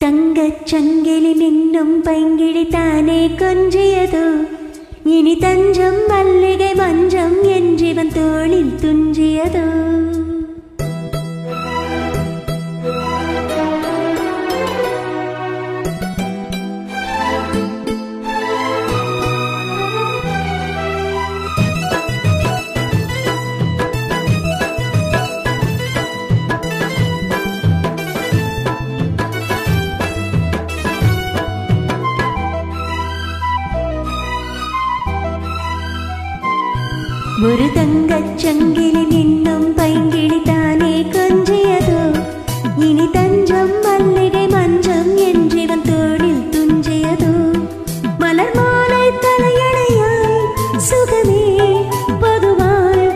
தங்கச் சங்கிலி மின்னும் பைங்கிழி தானே கொஞ்சியதோ இனி தஞ்சம் மல்லிகை மஞ்சம் என்றிவன் தோளில் துஞ்சியதோ ஒரு தங்கச் சங்கிலி மின்னும் பைங்கிழி தானே கொஞ்சியதோ இனி தஞ்சம் மல்லிகை மஞ்சம் என்றிவன் தோளில் துஞ்சியதோ மலர் மாலை தலையணையாய் சுகமே பதுவாய்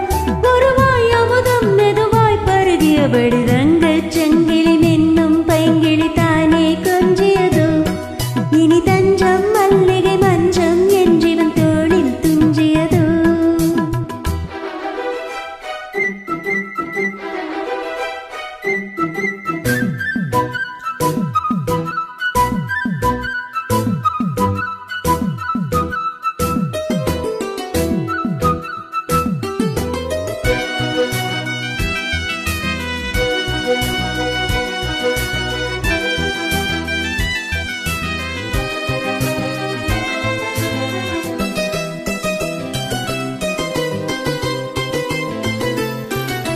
ஒருவாய் அமுதம் மெதுவாய் பருகியபடி தங்கச் சங்கிலி மின்னும் பைங்கிழி தானே கொஞ்சியதோ இனி தஞ்சம் மல்லிகை மஞ்சம் என்றிவன் தோளில் துஞ்சியதோ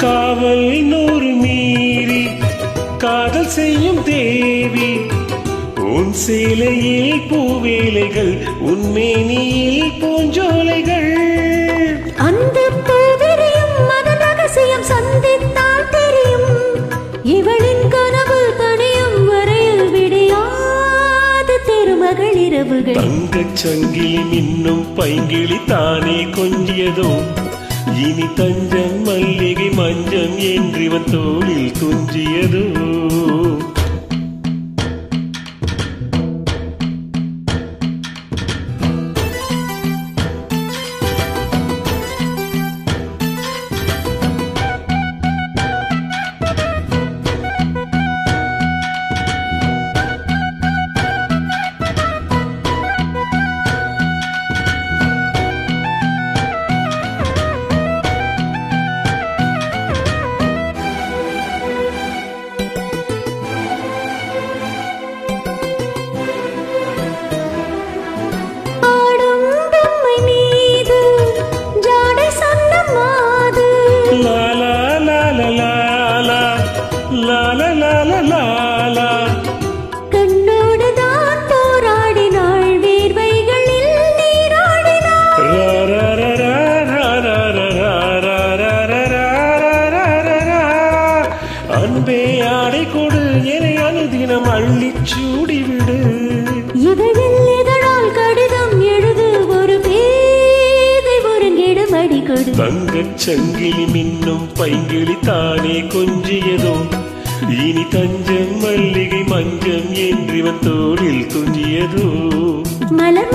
காவல் நூறு மீறி காதல் செய்யும் தேவி உன் சேலையில் பூவேலைகள் உன்மேனியில் பூஞ்சோலைகள் அந்த பூவிரியும் மன ரகசியம் சந்தித்தால் தெரியும் இவளின் கனவு தனியும் வரையில் விடியாத திருமகள் இரவுகள் தங்கச் சங்கிலி மின்னும் பைங்கிழி தானே கொஞ்சியதோ இனி தஞ்சம் மல்லிகை மஞ்சம் என்றிவன் தோளில் துஞ்சியதோ கண்ணோடுதான் போராடினாள் வேர்வைகளில் நீராடினாள் அன்பே ஆடை கொடு என்னை அனுதினம் அள்ளிச் சூடிவிடு இதழில் இதழால் கடிதம் எழுது ஒரு பேதை ஒருங்கிடம் அடி கொடு தங்கச் சங்கிலி மின்னும் பைங்கிழி தானே கொஞ்சியதோ இனி தஞ்சம் மல்லிகை மஞ்சம் என்றிவன் தோளில் துஞ்சியதோ மலர்